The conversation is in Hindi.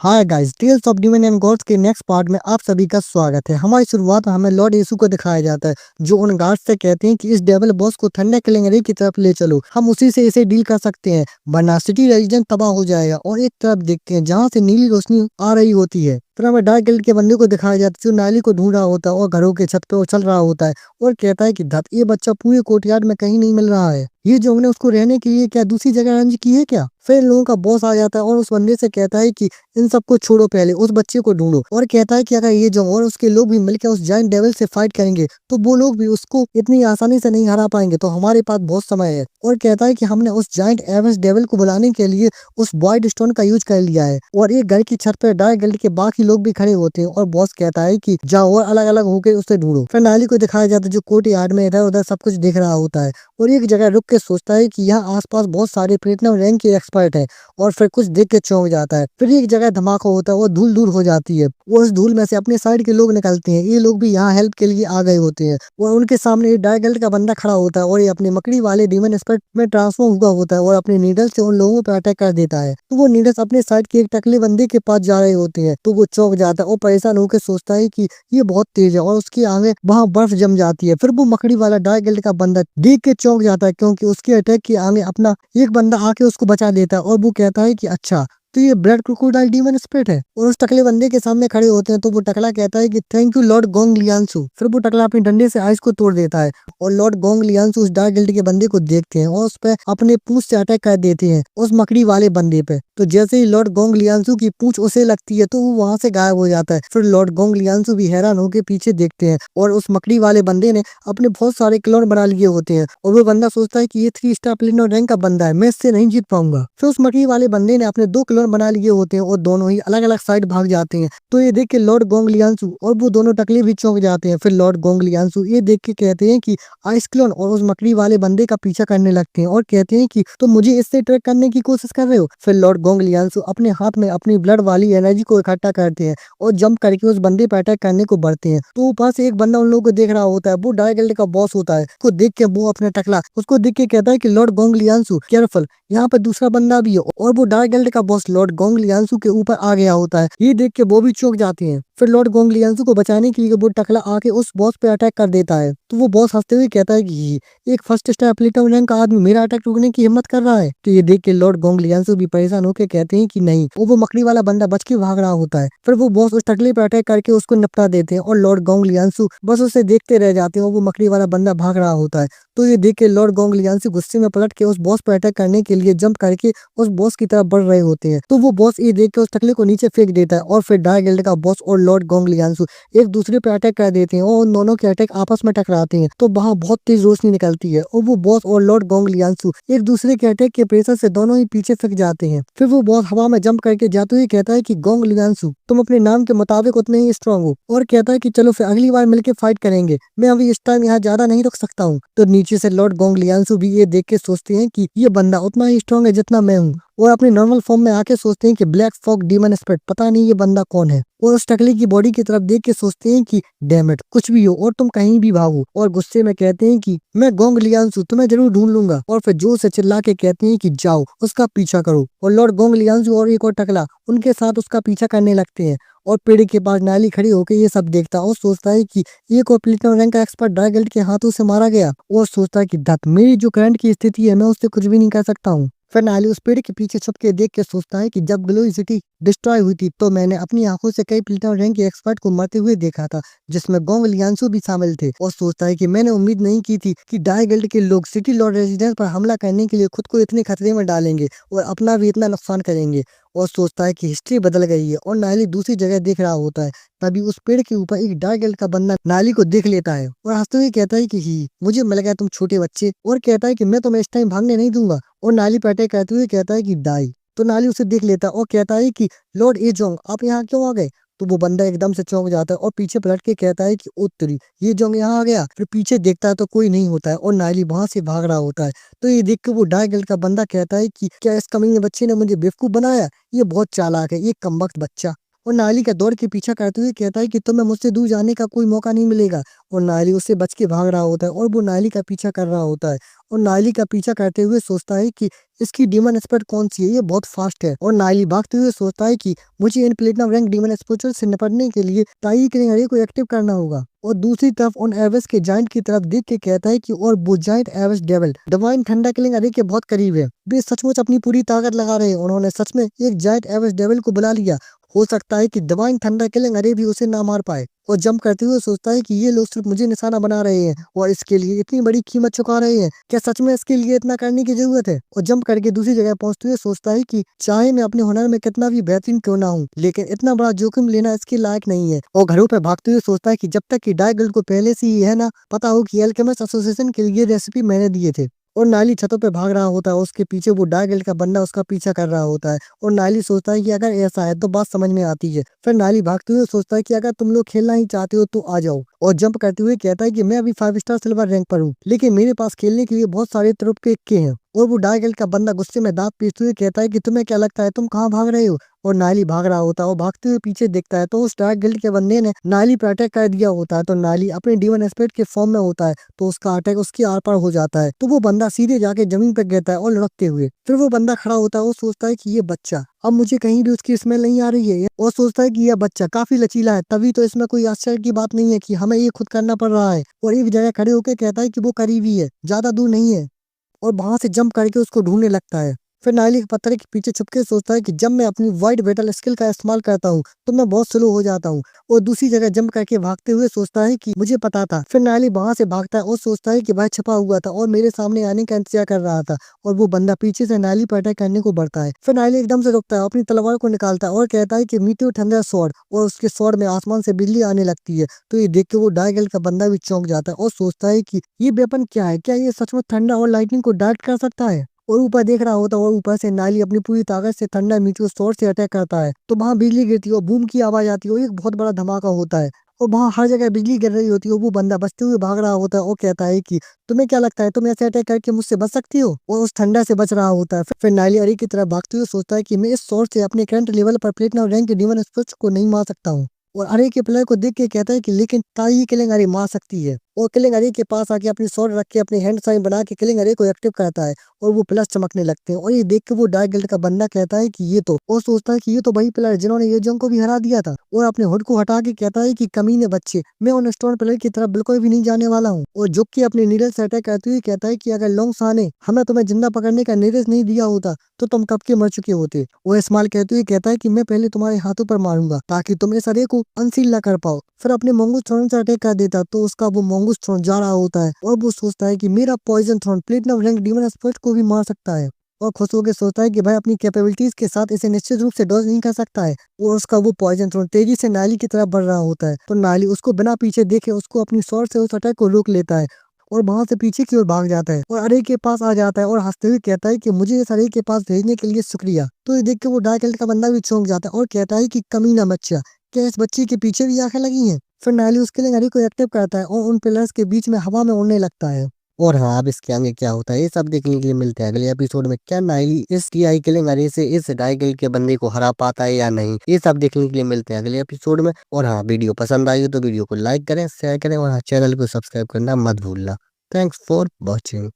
Hi guys, tales of demon and gods के नेक्स्ट पार्ट में आप सभी का स्वागत है। हमारी शुरुआत में हमें लॉर्ड यीशु को दिखाया जाता है, जो उन गार्ड्स से कहते हैं कि इस डेविल बॉस को थंडर किलिंग रे की तरफ ले चलो, हम उसी से इसे डील कर सकते हैं, वरना सिटी रेजिडेंट तबाह हो जाएगा। और एक तरफ देखते हैं जहाँ से नीली रोशनी आ रही होती है। फिर हमें डार्क गिल्ड के बंदे को दिखाया जाता है, जो नाली को ढूंढ रहा होता है और घरों के छत पे उछल रहा होता है और कहता है कि धत ये बच्चा पूरे कोर्टयार्ड में कहीं नहीं मिल रहा है। ये जो हमने उसको रहने के लिए क्या दूसरी जगह अरेंज की है क्या? फिर इन लोगों का बॉस आ जाता है और उस बंदे से कहता है कि इन सबको छोड़ो, पहले उस बच्चे को ढूंढो। और कहता है कि अगर ये जो और उसके लोग भी मिलकर उस जायंट डेविल से फाइट करेंगे तो वो लोग भी उसको इतनी आसानी से नहीं हरा पाएंगे, तो हमारे पास बहुत समय है। और कहता है कि हमने उस जायंट एवेंस डेविल को बुलाने के लिए उस वाइट स्टोन का यूज कर लिया है। और एक घर की छत पर डार्क गिल्ड के बाकी लोग भी खड़े होते हैं और बॉस कहता है कि जाओ और अलग अलग होकर उसे ढूंढो। फिर नाली को दिखाया जाता है, जो कोर्ट यार्ड में इधर उधर सब कुछ देख रहा होता है और एक जगह रुक के सोचता है कि यहाँ आसपास बहुत सारे प्लेटिनम रैंक के एक्सपर्ट हैं। और फिर कुछ देख के चौंक जाता है। फिर एक जगह धमाका होता है, वो धूल दूर हो जाती है। वो उस धूल में से अपने साइड के लोग निकलते हैं। ये लोग भी यहाँ हेल्प के लिए आ गए होते हैं और उनके सामने एक डार्क गिल्ड का बंदा खड़ा होता है और ये अपने मकड़ी वाले डीमन एक्सपर्ट में ट्रांसफॉर्म हुआ होता है और अपने नीडल से उन लोगों पर अटैक कर देता है। तो वो नीडल्स अपने साइड के एक टकले बंदे के पास जा रहे होते हैं, तो वो चौंक जाता है और परेशान होकर सोचता है कि ये बहुत तेज है और उसके आगे वहाँ बर्फ जम जाती है। फिर वो मकड़ी वाला डार्क गिल्ड का बंदा देख के चौंक जाता है, क्योंकि उसके अटैक के आगे अपना एक बंदा आके उसको बचा देता है। और वो कहता है कि अच्छा, तो ये ब्लड क्रोकोडाइल डीमन स्पिरिट है। और उस टकले बंदे के सामने खड़े होते हैं, तो वो टकला कहता है कि थैंक यू लॉर्ड गोंग लियांसु। फिर वो टकला अपने डंडे से आइस को तोड़ देता है और लॉर्ड गोंग लियांसु उस डार्क गिल्ड के बंदे को देखते हैं और उस पर अपने पूंछ से अटैक कर देते हैं उस मकड़ी वाले बंदे पे। तो जैसे ही लॉर्ड गोंग लियांसु की पूंछ उसे लगती है तो वो वहां से गायब हो जाता है। फिर लॉर्ड गोंग लियांसु भी हैरान होकर पीछे देखते हैं और उस मकड़ी वाले बंदे ने अपने बहुत सारे क्लोन बना लिए होते हैं और वो बंदा सोचता है कि ये 3 स्टार प्लेटिनम रैंक का बंदा है, मैं इससे नहीं जीत पाऊंगा। फिर उस मकड़ी वाले बंदे ने अपने 2 क्लोन बना लिए होते हैं और दोनों ही अलग अलग साइड भाग जाते हैं। तो ये देख के लॉर्ड गोंग लियांसु और वो दोनों टकले भी चौंक जाते हैं। फिर लॉर्ड गोंग लियांसु ये देख के कहते हैं कि आइस क्लोन और उस मकड़ी वाले बंदे का पीछा करने लगते हैं और कहते हैं कि तुम मुझे इससे ट्रैक करने की कोशिश कर रहे हो। फिर लॉर्ड गोंग लियांसु अपने हाथ में अपनी ब्लड वाली एनर्जी को इकट्ठा करते हैं और जंप करके उस बंदे पर अटैक करने को बढ़ते हैं। तो ऊपर से एक बंदा उन लोगों को देख रहा होता है, वो डार्क गिल्ड का बॉस होता है। उसको देख के वो अपने टकला उसको देख के कहता है कि लॉर्ड गोंग लियांसु केयरफुल, यहाँ पर दूसरा बंदा भी है। और वो डार्क गिल्ड का बॉस लॉर्ड गोंग लियांसु के ऊपर आ गया होता है। ये देख के वो भी चौंक जाते हैं। फिर लॉर्ड गोंग लियांसु को बचाने के लिए वो टकला आके उस बॉस पे अटैक कर देता है। तो वो बॉस हंसते हुए कहता है कि एक फर्स्ट स्टार प्लेटिनम रैंक का आदमी मेरा अटैक रोकने की हिम्मत कर रहा है। तो ये देख के लॉर्ड गोंग लियांसु भी परेशान होकर कहते हैं कि नहीं, वो मकड़ी वाला बंदा बच के भाग रहा होता है। फिर वो बॉस उस टकले पे अटैक करके उसको निपटा देते हैं और लॉर्ड गोंग लियांसु बस उसे देखते रह जाते हैं और वो मकड़ी वाला बंदा भाग रहा होता है। तो ये देख के लॉर्ड गोंग लियांसु गुस्से में पलट के उस बॉस पर अटैक करने के लिए जंप करके उस बॉस की तरफ बढ़ रहे होते हैं। तो वो बॉस ये देख के उस टकले को नीचे फेंक देता है और फिर डार्क गिल्ड का बॉस और लॉर्ड गोंग लियांसु एक दूसरे पे अटैक कर देते हैं और उन दोनों के अटैक आपस में टकराते हैं। तो वहाँ बहुत तेज रोशनी निकलती है और वो बॉस और लॉर्ड गोंग लियांसु एक दूसरे के अटैक के प्रेशर से दोनों ही पीछे फेंक जाते हैं। फिर वो बॉस हवा में जंप करके जाते हुए कहता है कि गोंग लियांसु, तुम अपने नाम के मुताबिक उतने ही स्ट्रांग हो। और कहता है कि चलो फिर अगली बार मिलकर फाइट करेंगे, मैं अभी इस टाइम यहाँ ज्यादा नहीं रुक सकता हूँ। तो नीचे से लॉर्ड गोंग लियांसु भी ये देख के सोचते हैं कि ये बंदा उतना ही स्ट्रांग है जितना मैं हूँ और अपने नॉर्मल फॉर्म में आके सोचते हैं कि ब्लैक फॉग डीमन स्पिरिट, पता नहीं ये बंदा कौन है। और उस टकले की बॉडी की तरफ देख के सोचते हैं कि डैम इट, कुछ भी हो और तुम कहीं भी भागो। और गुस्से में कहते हैं कि मैं गोंग लियांसु तुम्हें जरूर ढूंढ लूंगा। और फिर जोर से चिल्ला के कहते हैं कि जाओ उसका पीछा करो। और लॉर्ड गोंग लियांसु और एक और टकला उनके साथ उसका पीछा करने लगते हैं। और पेड़ के पास नाली खड़ी होकर ये सब देखता और सोचता है कि एक और प्लेटिनम रैंक का एक्सपर्ट डार्क गिल्ड के हाथों से मारा गया। और सोचता है कि धत, मेरी जो करंट की स्थिति है मैं उससे कुछ भी नहीं कर सकता हूँ। फिर नाली उस पेड़ के पीछे छुप के देख के सोचता है कि जब ग्लोई सिटी डिस्ट्रॉय हुई थी तो मैंने अपनी आंखों से कई प्लेटिनम रैंक के एक्सपर्ट को मरते हुए देखा था, जिसमें गोंग लियांसु भी शामिल थे। और सोचता है कि मैंने उम्मीद नहीं की थी कि डार्क गिल्ड के लोग सिटी लॉर्ड रेजिडेंस पर हमला करने के लिए खुद को इतने खतरे में डालेंगे और अपना भी इतना नुकसान करेंगे। और सोचता है कि हिस्ट्री बदल गई है और नाली दूसरी जगह देख रहा होता है। तभी उस पेड़ के ऊपर एक डार्क गिल्ड का बंदा नाली को देख लेता है और हंसते हुए कहता है कि ही मुझे मिल गया तुम छोटे बच्चे। और कहता है कि मैं तुम्हें इस टाइम भागने नहीं दूंगा। और नाली पे अटैक करते हुए कहता है कि डाई। तो नाली उसे देख लेता है और कहता है कि लॉर्ड एजोंग, आप यहाँ क्यों आ गए? तो वो बंदा एकदम से चौंक जाता है और पीछे पलट के कहता है कि उत्तरी ये जोंग यहाँ आ गया। फिर पीछे देखता है तो कोई नहीं होता है और नाली वहां से भाग रहा होता है। तो ये देख के वो डार्क गिल्ड का बंदा कहता है कि क्या इस कमीने बच्चे ने मुझे बेवकूफ बनाया? ये बहुत चालाक है, ये कमबख्त बच्चा। और नाली का दौड़ के पीछा करते हुए कहता है कि तुम्हें मुझसे दूर जाने का कोई मौका नहीं मिलेगा। और नाली उससे बच के भाग रहा होता है और वो नाली का पीछा कर रहा होता है। और नायली का पीछा करते हुए सोचता है कि इसकी डीमन एक्सपर्ट कौन सी है, ये बहुत फास्ट है। और नायली भागते हुए सोचता है कि मुझे इन प्लेटिनम रैंक डीमन एक्सपोजर से निपटने के लिए ताई किलिंग एरे को एक्टिव करना होगा। और दूसरी तरफ उन एवेस के जाइंट की तरफ देख के कहता है कि और वो जाइंट एवेस devil divine thunder killing array के बहुत करीब है। वे सचमुच अपनी पूरी ताकत लगा रहे हैं। उन्होंने सच में एक जाइंट एवेस डेविल को बुला लिया। हो सकता है कि डिवाइन थंडर किलिंग एरे भी उसे ना मार पाए। और जंप करते हुए सोचता है कि ये लोग सिर्फ मुझे निशाना बना रहे हैं और इसके लिए इतनी बड़ी कीमत चुका रहे हैं। क्या सच में इसके लिए इतना करने की जरूरत है? और जंप करके दूसरी जगह पहुंचते हुए सोचता है कि चाहे मैं अपने हुनर में कितना भी बेहतरीन क्यों ना हूँ, लेकिन इतना बड़ा जोखिम लेना इसके लायक नहीं है। और घरों पर भागते हुए सोचता है कि जब तक कि डायगल को पहले से ही है ना पता हो कि एल्केमिस्ट एसोसिएशन के लिए रेसिपी मैंने दिए थे। और नायली छतों पे भाग रहा होता है, उसके पीछे वो डायगल का बंदा उसका पीछा कर रहा होता है। और नायली सोचता है कि अगर ऐसा है तो बात समझ में आती है। फिर नायली भागते हुए सोचता है कि अगर तुम लोग खेलना ही चाहते हो तो आ जाओ। और जंप करते हुए कहता है कि मैं अभी 5 स्टार सिल्वर रैंक पर हूँ, लेकिन मेरे पास खेलने के लिए बहुत सारे तुरुप के इक्के हैं। और वो डायगल का बंदा गुस्से में दांत पीसते हुए कहता है कि तुम्हें क्या लगता है तुम कहाँ भाग रहे हो? और नायली भाग रहा होता है और भागते हुए पीछे देखता है तो उस डार्क गिल्ड के बंदे ने नायली पर अटैक कर दिया होता है। तो नायली अपने डीमन एस्पेक्ट के फॉर्म में होता है तो उसका अटैक उसके आर पार हो जाता है। तो वो बंदा सीधे जाके जमीन पर गिरता है और लुढ़कते हुए। फिर वो बंदा खड़ा होता है और सोचता है कि ये बच्चा, अब मुझे कहीं भी उसकी स्मेल नहीं आ रही है। और सोचता है कि यह बच्चा काफी लचीला है, तभी तो इसमें कोई आश्चर्य की बात नहीं है कि हमें ये खुद करना पड़ रहा है। और एक जगह खड़े होकर कहता है कि वो करीब ही है, ज्यादा दूर नहीं है। और वहां से जंप करके उसको ढूंढने लगता है। फिर नायली के पत्थर के पीछे छुपके सोचता है कि जब मैं अपनी वाइट बैटल स्किल का इस्तेमाल करता हूँ तो मैं बहुत स्लो हो जाता हूँ। और दूसरी जगह जंप करके भागते हुए सोचता है कि मुझे पता था। फिर नायली वहां से भागता है और सोचता है कि भाई छिपा हुआ था और मेरे सामने आने का इंतजार कर रहा था। और वो बंदा पीछे से नायली पर अटैक करने को बढ़ता है। फिर नायली एकदम से रुकता है, अपनी तलवार को निकालता है और कहता है कि मीटियोर थंडर स्वॉर्ड, और उसके स्वॉर्ड में आसमान से बिजली आने लगती है। तो ये देख के वो डायगल का बंदा भी चौंक जाता है और सोचता है कि ये वेपन क्या है, क्या ये सच में थंडर और लाइटनिंग को डायरेक्ट कर सकता है? और ऊपर देख रहा होता है और ऊपर से नायली अपनी पूरी ताकत से थंडर मीटियोर स्वॉर्ड से अटैक करता है। तो वहां बिजली गिरती है और बूम की आवाज आती है और एक बहुत बड़ा धमाका होता है। और वहां हर जगह बिजली गिर रही होती है। वो बंदा बचते हुए भाग रहा होता है और कहता है कि तुम्हें क्या लगता है तुम ऐसे अटैक करके मुझसे बच सकती हो? और उस ठंडा से बच रहा होता है। फिर नायली अरे की तरफ भागते हुए सोचता है कि मैं इस स्वॉर्ड से अपने करंट लेवल पर प्लेटिनम रैंक के डीमन स्पिरिट्स को नहीं मार सकता हूँ। और अरे के प्लेयर को देख के कहता है कि लेकिन ताई किलिंग अरे मार सकती है। और किलिंग अरे के पास आके अपनी स्वॉर्ड रख के अपने हैंड साइन बना के किलिंग अरे को एक्टिव करता है और वो प्लस चमकने लगते हैं। और ये देख के वो डार्क गिल्ड का बंदा कहता है कि ये तो, और सोचता है कि ये तो वही प्लेयर जिन्होंने ये जंग को भी हरा दिया था। और अपने हुड को हटा के कहता है कि कमीने बच्चे, मैं उन स्टोन प्लेयर की तरफ बिल्कुल भी नहीं जाने वाला हूँ। और झुक के अपने नीडल से अटैक करते हुए कहता है कि अगर लॉन्ग सा ने हमें तुम्हें जिंदा पकड़ने का निर्देश नहीं दिया होता तो तुम कब के मर चुके होते। वो इस्माइल कहते हुए कहता है कि मैं पहले तुम्हारे हाथों पर मारूंगा ताकि तुम इस अरे को अनसील न कर पाओ। फिर अपने मोंगूस थ्रोन से अटैक कर देता तो उसका वो मोंगूस थ्रोन जा रहा होता है और वो सोचता है कि मेरा poison throne platinum rank demon expert को भी मार सकता है। और खुश होकर सोचता है कि भाई अपनी कैपेबिलिटीज के साथ इसे निश्चित रूप से डॉज नहीं कर सकता है। और उसका वो पॉइजन थ्रोन तेजी से नायली की तरफ बढ़ रहा होता है। तो नायली उसको बिना पीछे देखे उसको अपनी स्वॉर्ड से उस अटैक को रोक लेता है और वहां से पीछे की ओर भाग जाता है और अरे के पास आ जाता है और हंसते हुए कहता है कि मुझे इस अरे के पास भेजने के लिए शुक्रिया। तो ये देख के वो डार्क एल्ट का बंदा भी चौंक जाता है और कहता है कि कमीना बच्चा, क्या इस बच्चे के पीछे भी आंखें लगी हैं? फिर नायली उसके लिए अरे को एक्टिव करता है और उन पिलर्स के बीच में हवा में उड़ने लगता है। और हाँ, अब इसके आगे क्या होता है ये सब देखने के लिए मिलते हैं अगले एपिसोड में। क्या नायली इस टीआई किलिंग अरे से इस डाइगल के बंदे को हरा पाता है या नहीं, ये सब देखने के लिए मिलते हैं अगले एपिसोड में। और हाँ, वीडियो पसंद आई हो तो वीडियो को लाइक करें, शेयर करें और हाँ, चैनल को सब्सक्राइब करना मत भूलना। Thanks for watching.